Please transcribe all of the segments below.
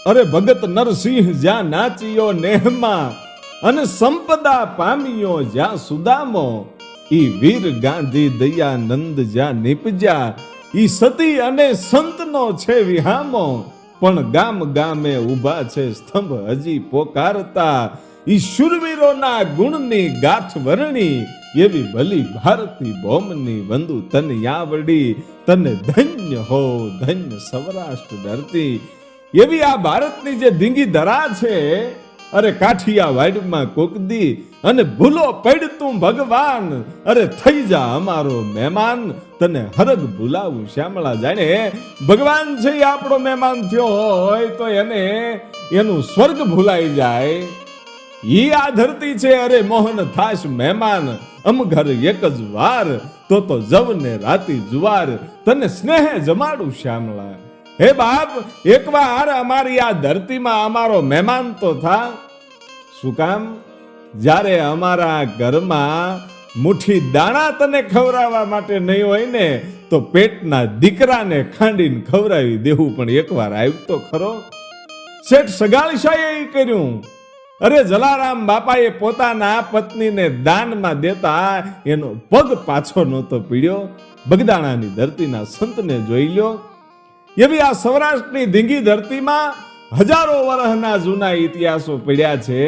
અરે ભગત નરસિંહ જ્યાં નાચ્યો નેહમાં, અને સંપદા પામ્યો જ્યાં સુદામો, ઈ વીર ગાંધી દયાનંદ જ્યાં નીપજ્યા, ઈ સતી અને સંતનો છે વિહામો. પણ ગામ ગામે ઊભા છે સ્તંભ હજી પોકારતા, ઈ શૂરવીરોના ગુણની ગાથ વર્ણી, એવી ભલી ભારતી ભૌમની વંદુ તન યાવડી. તને ધન્ય હો ધન્ય સૌરાષ્ટ્ર ધરતી. એવી આ ભારતની જે ધીંગી ધરા છે, અરે કાઠિયા વાડમાં કોકદી, અને ભૂલો પડતું ભગવાન, અરે થઈ જા અમારો મહેમાન. તને હરગ ભૂલાવું શ્યામળા. જાણે ભગવાન છે એ આપણો મહેમાન થયો હોય તો એને એનું સ્વર્ગ ભૂલાઈ જાય. ઈ આ ધરતી છે, અરે મોહન થાશ મહેમાન, અમ ઘર એક જ વાર, તો જવને રાતી જુવાર, તને સ્નેહે જમાડું શ્યામળા. હે બાપ, એકવાર અમારી આ ધરતીમાં અમારો મહેમાન તો થા. શું કામ? જ્યારે અમારા ઘરમાં મુઠ્ઠી દાણા તને ખવડાવવા માટે નહીં હોય ને, તો પેટના દીકરાને ખાંડીને ખવડાવી દેવું. પણ એકવાર આવ્યું તો ખરો. શેઠ સગાળશાહે એ કર્યું. અરે જલારામ બાપાએ પોતાના પત્નીને દાનમાં દેતા એનો પગ પાછો નહોતો પીડ્યો. બગદાણાની ધરતીના સંતને જોઈ લ્યો. એવી આ સૌરાષ્ટ્રની ધીંગી ધરતીમાં હજારો વર્ષના જૂના ઇતિહાસો પડ્યા છે,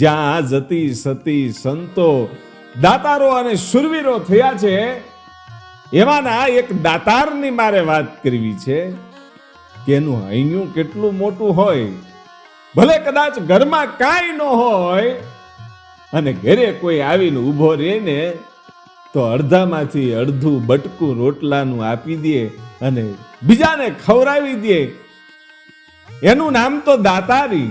જ્યાં જતી સતી સંતો, દાતારો અને શુરવીરો થયા છે. એમાંના એક દાતારની મારે વાત કરવી છે કે એનું હૈયું કેટલું મોટું હોય. ભલે કદાચ ઘરમાં કાંઈ ન હોય અને ઘરે કોઈ આવીને ઊભો રહે ને, તો અડધામાંથી અડધું બટકું રોટલાનું આપી દે અને બીજાને ખવડાવી દે. એનું નામ તો દાતારી.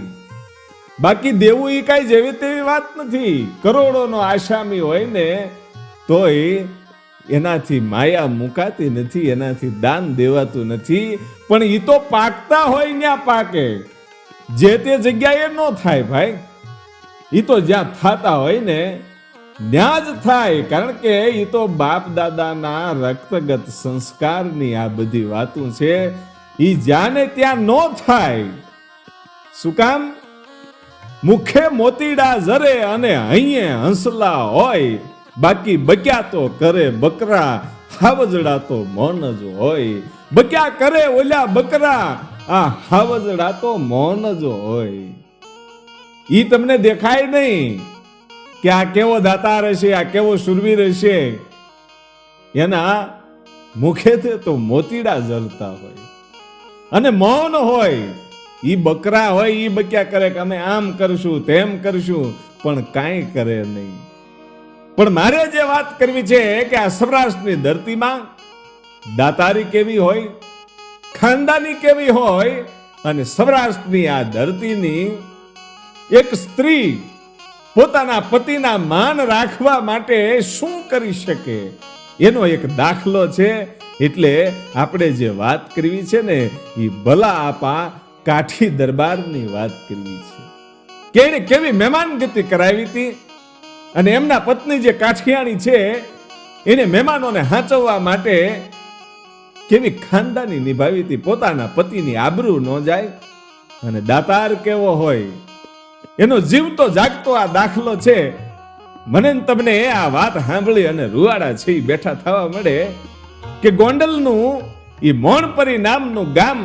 બાકી દેવું એ કઈ જેવી તેવી વાત નથી. કરોડોનો આસામી હોય ને તોય એનાથી માયા મુકાતી નથી, એનાથી દાન દેવાતું નથી. પણ એ તો પાકતા હોય ત્યાં પાકે, જે તે જગ્યાએ ન થાય ભાઈ. એ તો જ્યાં થતા હોય ને ત્યાં જ થાય. કારણ કે એ તો બાપ દાદાના રક્તગત સંસ્કારની આ બધી વાતો છે. એ જ્યાં ને ત્યાં ન થાય. શું કામ? મુખે મોતીડા જરે અને અહીંયા હંસલા હોય, બાકી બક્યા તો કરે બકરા, હાવજડા તો મૌન જ હોય. બક્યા કરે ઓલા બકરા, આ હાવજડા તો મૌન જ હોય. ઈ તમને દેખાય નહીં કે આ કેવો દાતાર હશે, આ કેવો શુરવીર હશે. એના મુખેથી તો મોતીડા જરતા હોય અને મૌન હોય. ઈ બકરા હોય, ઈ બક્યા કરે કે અમે આમ કરશું તેમ કરશું, પણ કાંઈ કરે નહીં. પણ મારે જે વાત કરવી છે કે આ સૌરાષ્ટ્રની ધરતીમાં દાતારી કેવી હોય, ખાનદાની કેવી હોય, અને સૌરાષ્ટ્રની આ ધરતીની એક સ્ત્રી પોતાના પતિના માન રાખવા માટે શું કરી શકે એનો એક દાખલો છે. એટલે આપણે જે વાત કરવી છે ને એ ભલા આપા કાઠી દરબારની વાત કરવી છે કે એને કેવી મહેમાનગતિ કરાવી હતી. અને એમના પત્ની જે કાઠિયાણી છે એને મહેમાનોને હાંચવવા માટે કેવી ખાનદાની નિભાવી હતી. પોતાના પતિની આબરૂ ન જાય. અને દાતાર કેવો હોય એનો જીવતો જાગતો આ દાખલો છે. મને તમને આ વાત સાંભળી અને રૂવાડા છે બેઠા થવા મળે કે ગોંડલનું એ મોણપરી નામનું ગામ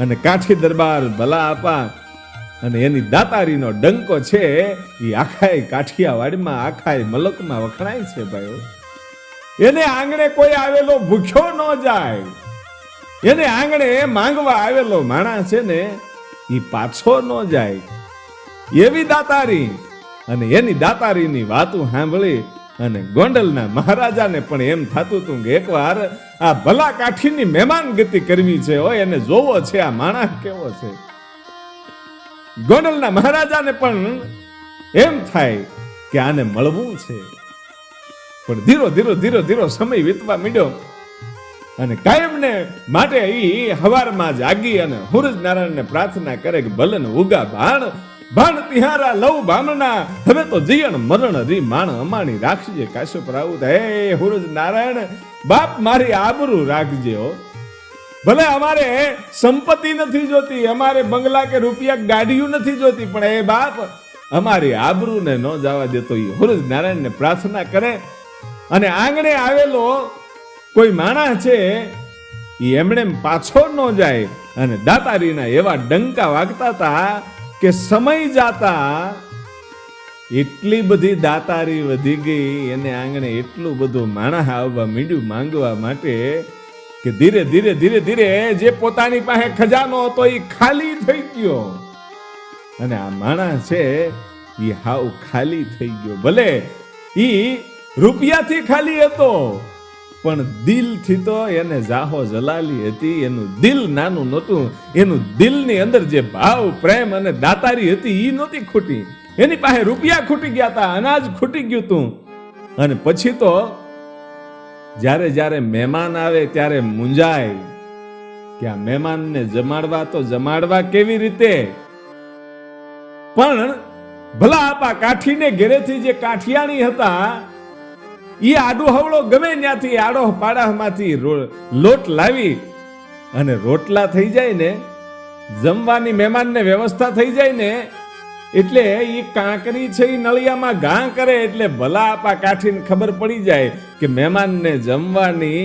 અને કાઠી દરબાર ભલા આપા અને એની દાતારીનો ડંકો છે એ આખાય કાઠિયાવાડમાં આખાય મલકમાં વખણાય છે ભાઈઓ. એને આંગણે કોઈ આવેલો ભૂખ્યો ન જાય. એને આંગણે માંગવા આવેલો માણસ છે ને એ પાછો ન જાય. એવી દાતારી. અને એની દાતારીની વાતો સાંભળી અને ગોંડલના મહારાજાને પણ એમ થતું હતું કે એકવાર આ ભલા કાઠીની મહેમાનગતિ કરવી છે. હોય એને જોવો છે આ માણસ કેવો છે. ગોંડલના મહારાજાને પણ એમ થાય કે આને મળવું છે. પણ ધીરો ધીરો ધીરો ધીરો સમય વીતવા માંડ્યો અને કાયમને માટે એ હવારમાં જાગી અને સૂરજ નારાયણને પ્રાર્થના કરે કે ભલે ને ઉગા ભાણ તિહારા લવ ભામણા, હવે તો જીયણ મરણ રી માણ અમાણી રાખજે કાશ્યપ રાઉત. હે સૂરજ નારાયણ બાપ મારી આબરૂ રાખજે હો. ભલે અમારે સંપત્તિ નથી જોતી, અમારે બંગલા કે રૂપિયા ગાડીઓ નથી જોતી, પણ એ બાપ અમારી આબરૂને ન જવા દેતો. એ હુરજ નારાયણને પ્રાર્થના કરે અને આંગણે આવેલો કોઈ માણસ છે એ એમણે પાછો ન જાય. અને દાતારીના એવા ડંકા વાગતા હતા કે સમય જાતા એટલી બધી દાતારી વધી ગઈ, એને આંગણે એટલું બધું માણસ આવવા માંડ્યું માંગવા માટે કે ધીરે ધીરે ધીરે ધીરે જે પોતાની પાસે ખજાનો હતો એ ખાલી થઈ ગયો. અને આ માણસ છે એ હાવ ખાલી થઈ ગયો. ભલે ઈ રૂપિયાથી ખાલી હતો, પણ દિલથી તો એને જાહો જલાલી હતી. એનું દિલ નાનું નહોતું, એનું દિલની અંદર જે ભાવ પ્રેમ અને દાતારી હતી એ નહોતી ખૂટી. એની પાસે રૂપિયા ખૂટી ગયા હતા, અનાજ ખૂટી ગયું હતું. અને પછી તો જ્યારે જ્યારે મહેમાન આવે ત્યારે મૂંઝાય કે આ મહેમાનને જમાડવા તો જમાડવા કેવી રીતે. પણ ભલા આપા કાઠીને ઘેરેથી જે કાઠિયાણી હતા એ આડો હવળો ગમે ત્યાંથી આડો પાડામાંથી લોટ લાવી અને રોટલા થઈ જાય ને, જમવાની મહેમાનને વ્યવસ્થા થઈ જાય ને, એટલે એ કાંકરી છે એ નળિયામાં ઘા કરે એટલે ભલા આપા કાઠીને ખબર પડી જાય કે મહેમાનને જમવાની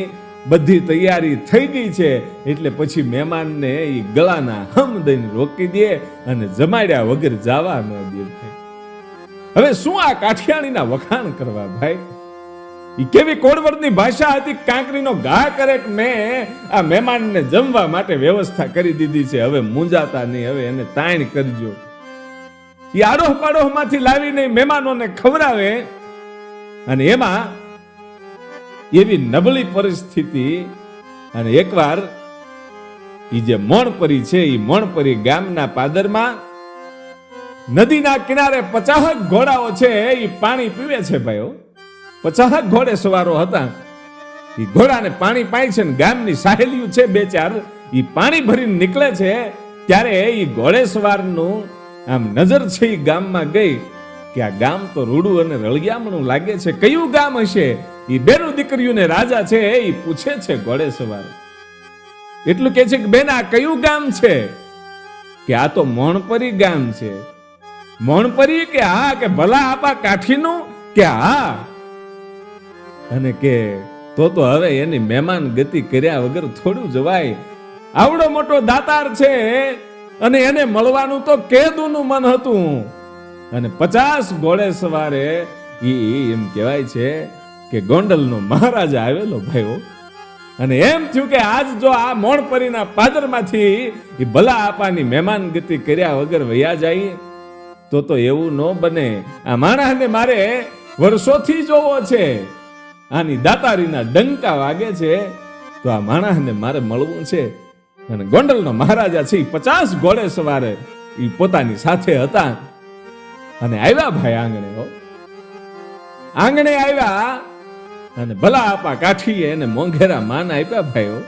બધી તૈયારી થઈ ગઈ છે. એટલે પછી મહેમાનને એ ગળાના હમ દઈને રોકી દે અને જમાડ્યા વગર જવા ન દે. હવે શું આ કાઠિયાણીના વખાણ કરવા ભાઈ? એ કેવી કોડવડની ભાષા હતી. કાંકરીનો ઘા કરે કે મેં આ મહેમાનને જમવા માટે વ્યવસ્થા કરી દીધી છે, હવે મૂંઝાતા નહીં, હવે એને તાણ કરજો. એ આડોહ પાડોહ માંથી લાવીને મહેમાનોને ખવડાવે. અને એમાં એવી નબળી પરિસ્થિતિ. અને એકવાર એ જે મોણપરી છે એ મોણપરી ગામના પાદરમાં નદીના કિનારે 50 ઘોડાઓ છે એ પાણી પીવે છે ભાઈઓ. 50 ઘોડે સવારો હતા. એ ઘોડાને પાણી પાય છે ને ગામની સાહેલીઓ છે 2-4 એ પાણી ભરીને નીકળે છે. ત્યારે એ ઘોડે સવારનું આમ નજર છે એ ગામમાં ગઈ કે આ ગામ તો રૂડું અને રળિયામણું લાગે છે, કયું ગામ હશે? એ બેનું દીકરીઓને રાજા છે એ પૂછે છે ઘોડે સવાર. એટલું કે છે કે બેન આ કયું ગામ છે? કે આ તો મોણપરી ગામ છે. મોણપરી? કે હા. કે ભલા આપા કાઠીનું? કે હા. અને કે તો હવે એની મહેમાન ગતિ કર્યા વગર થોડું જવાય. આવડો મોટો દાતાર છે અને એને મળવાનું તો કેદુનું મન હતું. અને 50 ઘોડે સવારે એમ કહેવાય છે કે ગોંડલનો મહારાજા આવેલો ભાઈઓ. અને એમ થયું કે આજ જો આ મોણપરીના પાદરમાંથી એ ભલા આપાની મહેમાન ગતિ કર્યા વગર વયા જાય તો એવું ન બને. આ માણસને મારે વર્ષોથી જોવો છે. આની દાતારીના ડંકા વાગે છે તો આ માણસને મારે મળવું છે. અને ગોંડલનો મહારાજા છે 50 ઘોડે સવારે એ પોતાની સાથે હતા. અને આવ્યા ભાઈ આંગણે. આંગણે આવ્યા અને ભલા આપા કાઠીએ એને મોંઘેરા માન આપ્યા ભાઈઓ.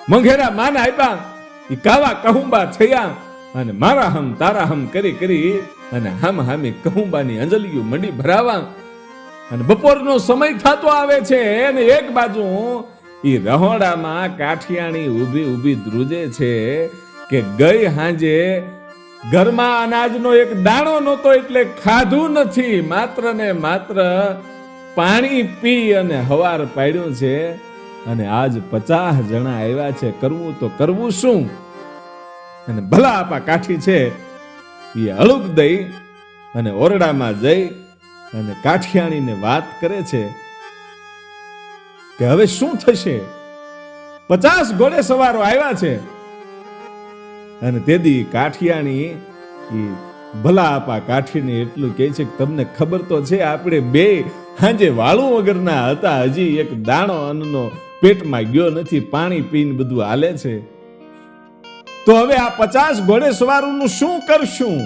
મોંઘેરા માન આપ્યા. એ કાવા કહુંબા થયા અને મારા હમ તારા હમ કરી અને હામ હામી કહુંબાની અંજલિયું મંડી ભરાવા. અને બપોરનો સમય થતો આવે છે અને એક બાજુ એ રહોડામાં કાઠિયાણી ઊભી ધ્રુજે છે કે ગઈ હાંજે ઘરમાં અનાજનો એક દાણો નહોતો એટલે ખાધું નથી, માત્ર ને માત્ર પાણી પી અને હવાર પાડ્યું છે. અને આજ 50 જણા આવ્યા છે, કરવું તો કરવું શું? અને ભલા આપા કાઠી છે એ અળુક દઈ અને ઓરડામાં જઈ અને કાઠિયાણીને વાત કરે છે કે હવે શું થશે? 50 ઘોડે સવારો આવ્યા છે. અને તેદી કાઠિયાણી એ ભલા આપા કાઠીને એટલું કહે છે કે તમને ખબર તો છે આપણે બે હાંજે વાળું વગરના હતા, હજી એક દાણો અન્નનો પેટમાં ગયો નથી, પાણી પીને બધું હાલે છે. તો હવે આ 50 ઘોડે સવારોનું શું કરશું?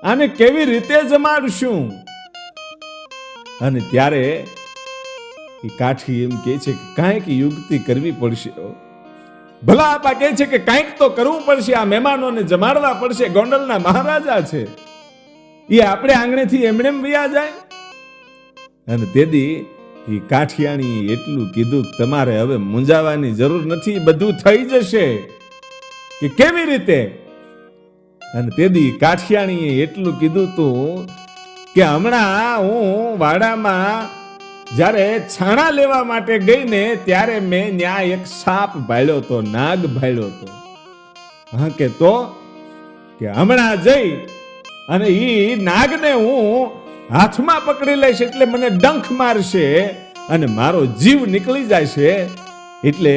આને કેવી રીતે જમાડશું? અને ત્યારે એ કાઠી એમ કહે છે કે કાંઈક યુક્તિ કરવી પડશે. ભલા આપા કહે છે કે કાંઈક તો કરવું પડશે, આ મહેમાનોને જમાડવા પડશે. ગોંડલના મહારાજા છે, એ આપણે આંગણેથી એમણે વયા જાય. અને તેદી એ કાઠિયાણી એટલું કીધું કે તમારે હવે મૂંઝાવાની જરૂર નથી, બધું થઈ જશે. કે કેવી રીતે? અને તેદી કાઠિયાણીએ એટલું કીધું તું કે હમણાં હું વાડામાં જ્યારે છાણા લેવા માટે ગઈ ને ત્યારે મેં ત્યાં એક સાપ ભાળ્યો તો, નાગ ભાળ્યો તો. હા કે તો કે હમણાં જઈ અને ઈ નાગને હું હાથમાં પકડી લઈશ એટલે મને ડંખ મારશે અને મારો જીવ નીકળી જશે. એટલે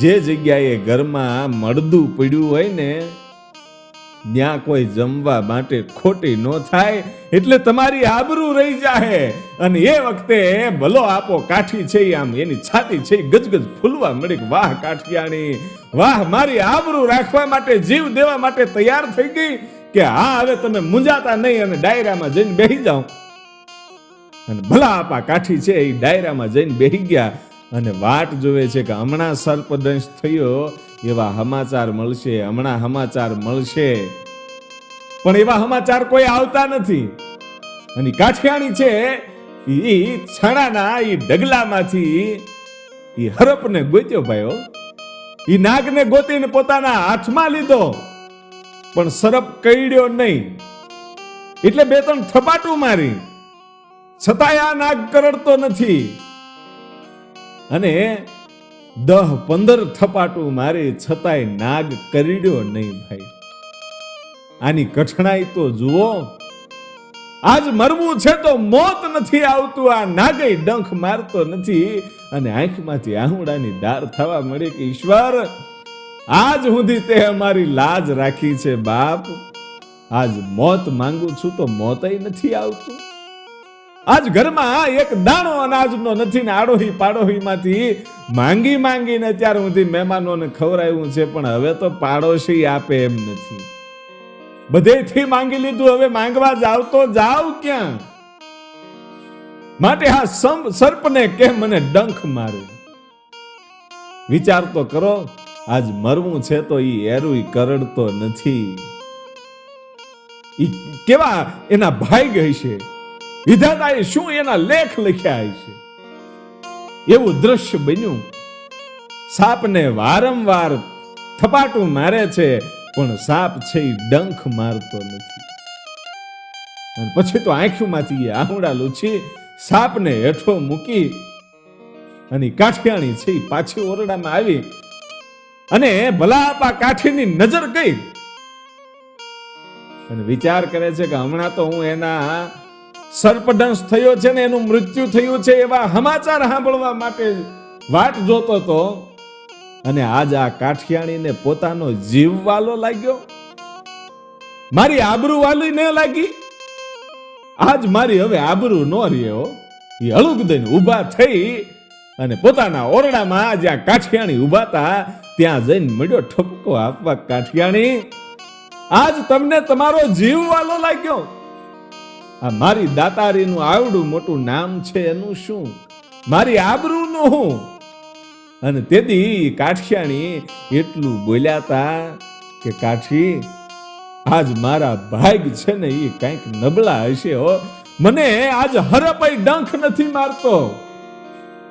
જે જગ્યાએ ઘરમાં મળદું પડ્યું હોય ને ત્યાં કોઈ જમવા માટે ખોટી ન થાય, એટલે તમારી આબરૂ રહી જાય. અને એ વખતે ભલો આપો કાઠી છે આમ એની છાતી છે ગજગજ ફૂલવા મળી. વાહ કાઠિયાણી વાહ, મારી આબરૂ રાખવા માટે જીવ દેવા માટે તૈયાર થઈ ગઈ કે હા હવે તમે મૂંઝાતા નહીં અને ડાયરામાં જઈને બેસી જાઓ. અને ભલા આપા કાઠી છે એ ડાયરામાં જઈને બેસી ગયા અને વાટ જોવે છે કે હમણાં સર્પદંશ થયો એવા સમાચાર મળશે, હમણાં સમાચાર મળશે. પણ એવા સમાચાર કોઈ આવતા નથી. અને કાઠિયાણી છે એ છાણાના એ ડગલામાંથી એ હરપને ગોત્યો ભાઈઓ, એ નાગને ગોતીને પોતાના હાથમાં લીધો, પણ સરપ કઈડ્યો નહીં. એટલે બે ત્રણ થપાટું મારી, છતાંય આ નાગ કરડતો નથી. અને 10-15 થપાટું મારી છતાંય નાગ કરડ્યો નહીં. ભાઈ આની કઠણાઈ તો જુઓ. આજ મરવું છે તો મોત નથી આવતું, આ નાગય ડંખ મારતો નથી. અને આંખમાંથી આહુડાની ધાર થવા મળી કે ઈશ્વર આજ સુધી તે અમારી લાજ રાખી છે બાપ. આજ મોત માંગુ છું તો મોતય નથી આવતું. આજ ઘરમાં એક દાણો અનાજનો નથી ને આડોહી પાડોહીમાંથી માંગી માંગીને અત્યાર સુધી મહેમાનોને ખવડાવ્યું છે, પણ હવે તો પાડોશી આપે એમ નથી. બધેથી માંગી લીધું, હવે માંગવા જાવ તો જાવ ક્યાં? માટે આ સર્પને કે મને ડંખ મારે. વિચાર તો કરો, આજ મરવું છે તો ઈ એરુય કરડતો નથી. ઈ કેવા એના ભાગ્ય હશે, વિધાતાએ શું એના લેખ લખ્યા હશે. એવું દ્રશ્ય બન્યું. સાપને વારંવાર થપાટું મારે છે પણ સાપ છે એ ડંખ મારતો નથી. અને પછી તો આંખોમાંથી આહુડા લૂછી સાપને હેઠો મૂકી અને કાઠિયાણી છે એ પાછી ઓરડામાં આવી. અને ભલાપા કાઠીની નજર ગઈ અને વિચાર કરે છે કે હમણાં તો હું એના સર્પદંશ થયો છે ને એનું મૃત્યુ થયું છે એવા સમાચાર સાંભળવા માટે વાટ જોતો હતો. અને આજ આ કાઠિયાણીને પોતાનો જીવ વાલો લાગ્યો, મારી આબરૂ વાલી ન લાગી. આજ મારી હવે આબરૂ ન રહ્યો. એ હળુક દઈને ઊભા થઈ અને પોતાના ઓરડામાં જ્યાં કાઠિયાણી ઊભા હતા ત્યાં જઈને મળ્યો ઠપકો આપવા. કાઠિયાણી આજ તમને તમારો જીવ વાલો લાગ્યો. આ મારી દાતારીનું આવડું મોટું નામ છે એનું શું, મારી આબરૂનું હું? અને તેથી કાઠિયાણી એટલું બોલ્યા હતા કે કાઠી આજ મારા ભાગ છે ને એ કંઈક નબળા હશે હો. મને આજ હરપાઈ ડંખ નથી મારતો.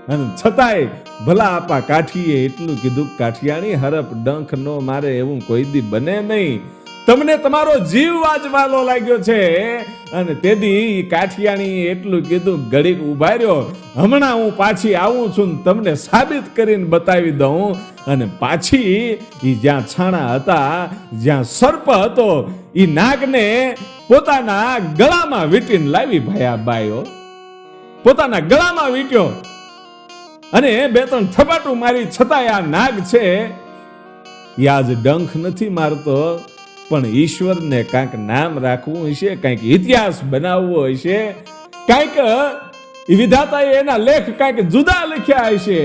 અને છતાંય ભલા આપા કાઠીએ એટલું કીધું, કાઠિયાણી હરપ ડંખ નો મારે એવું કોઈ દી બને નહીં. તમને તમારો જીવ વાજવાલો લાગ્યો છે. અને તેદી કાઠિયાણી એટલું કીધું, ઘડીક ઉભા રહ્યો, હમણાં હું પાછી આવું છું ને તમને સાબિત કરીને બતાવી દઉં. અને પાછી ઈ જ્યાં છાણા હતા, જ્યાં સર્પ હતો, ઈ નાગને પોતાના ગળામાં વીંટીને લાવી. ભાઈ બાયો પોતાના ગળામાં વીંટ્યો અને 2-3 થપાટું મારી છતાંય આ નાગ છે એ આજ ડંખ નથી મારતો. પણ ઈશ્વરને કાંઈક નામ રાખવું હશે, કાંઈક ઇતિહાસ બનાવવો હશે, કાંઈક વિધાતાએ એના લેખ કાંઈક જુદા લખ્યા હશે.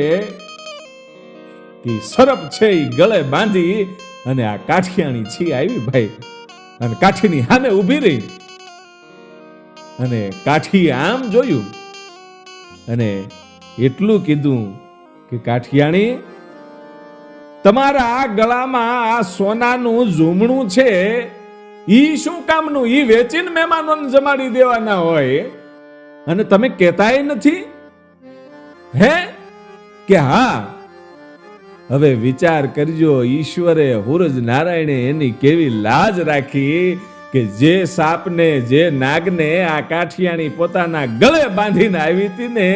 કે સરપ છે એ ગળે બાંધી અને આ કાઠિયાણી છે આવી ભાઈ અને કાઠીની સામે ઊભી રહી. અને કાઠીએ આમ જોયું અને એટલું કીધું કે કાઠિયાણી તમારા ગળામાં આ સોનાનું ઝૂમણું છે, ઈ શું કામનું? ઈ વેચીને મહેમાનોને જમાડી દેવાના હોય અને તમે કહેતાય નથી. હે કે હા? હવે વિચાર કરજો, ઈશ્વરે હુરજ નારાયણે એની કેવી લાજ રાખી કે જે સાપને, જે નાગને આ કાઠિયાણી પોતાના ગળે બાંધીને આવી હતી ને,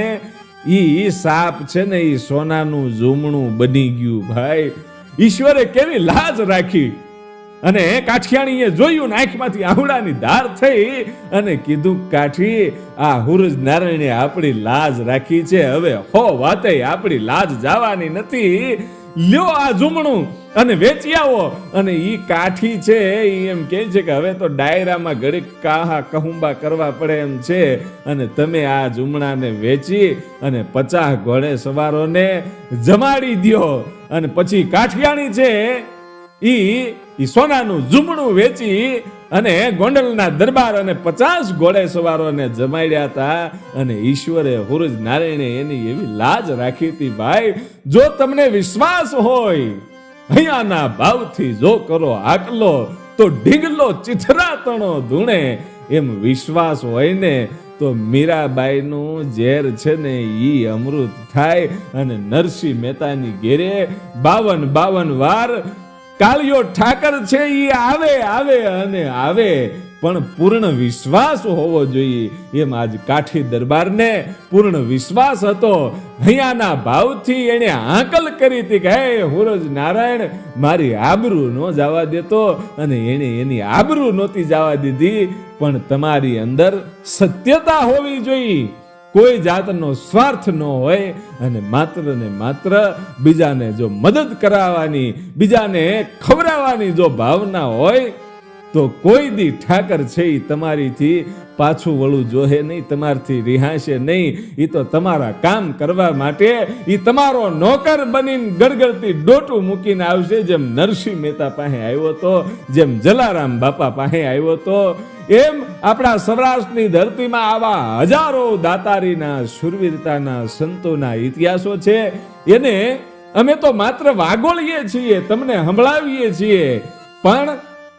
ઈ સાપ છે ને ઈ સોનાનું ઝૂમણું બની ગયું. ભાઈ, ઈશ્વરે કેવી લાજ રાખી. અને કાઠિયાણીએ જોયું ને આંખમાંથી આહુડાની ધાર થઈ અને કીધું, કાઠી, આ હુરજ નારાયણે આપણી લાજ રાખી છે, હવે હો વાતે આપણી લાજ જવાની નથી. લ્યો આ ઝૂમણું અને વેચી આવો. અને ઈ કાઠી છે ઈ એમ કહે છે કે હવે તો ડાયરામાં ઘડીક કાહા કહુંબા કરવા પડે એમ છે, અને તમે આ ઝૂમણાને વેચી અને 50 ઘોડે સવારોને જમાડી દ્યો. અને પછી કાઠિયાણી છે ઈ સોનાનું ઝૂમણું વેચી અને ગોંડલના દરબાર અને 50 ઘોડે સવારોને જમાડ્યા હતા. અને ઈશ્વરે હુરજ નારાયણે એની એવી લાજ રાખી હતી. ભાઈ, જો તમને વિશ્વાસ હોય, અહીંયાના ભાવથી જો કરો આકલો, તો ઢીંગલો ચિથરાતણો ધૂણે. એમ વિશ્વાસ હોય ને તો મીરાબાઈનું ઝેર છે ને ઈ અમૃત થાય. અને નરસિંહ મહેતાની ઘેરે 52 વાર કાળિયો ઠાકર છે ઈ આવે આવે અને આવે, પણ પૂર્ણ વિશ્વાસ હોવો જોઈએ. એમ આજ કાઠી દરબારને પૂર્ણ વિશ્વાસ હતો. અહીંયાના ભાવથી એને હાકલ કરી હતી કે હે હુરજ નારાયણ, મારી આબરૂ ન જવા દેતો. અને એને એની આબરૂ નહોતી જવા દીધી. પણ તમારી અંદર સત્યતા હોવી જોઈએ, કોઈ જાતનો સ્વાર્થ ન હોય, અને માત્ર ને માત્ર બીજાને જો મદદ કરાવવાની, બીજાને ખવડાવવાની જો ભાવના હોય, તો કોઈ દી ઠાકર છે એ તમારીથી પાછું વળું જોહે નહીં, તમારથી રિહાશે નહીં. એ તો તમારા કામ કરવા માટે એ તમારો નોકર બનીને ગડગડતી ડોટું મૂકીને આવશે. જેમ નરસિંહ મહેતા પાસે આવ્યો તો, જેમ જલારામ બાપા પાસે આવ્યો તો, એમ આપણા સૌરાષ્ટ્રની ધરતીમાં આવા હજારો દાતારીના, શુરવીરતાના, સંતોના ઇતિહાસો છે. એને અમે તો માત્ર વાગોળીએ છીએ, તમને સંભળાવીએ છીએ, પણ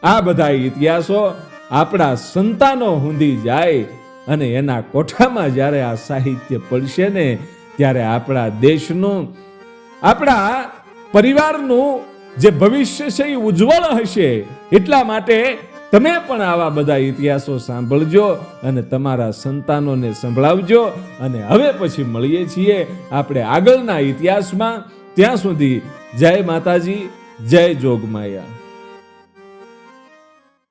આ બધા ઇતિહાસો આપણા સંતાનો સુધી જાય અને એના કોઠામાં જ્યારે આ સાહિત્ય પડશે ને, ત્યારે આપણા દેશનું, આપણા પરિવારનું જે ભવિષ્ય છે એ ઉજ્જવળ હશે. એટલા માટે તમે પણ આવા બધા ઇતિહાસો સાંભળજો અને તમારા સંતાનોને સંભળાવજો. અને હવે પછી મળીએ છીએ આપણે આગળના ઇતિહાસમાં. ત્યાં સુધી જય માતાજી, જય જોગમાયા.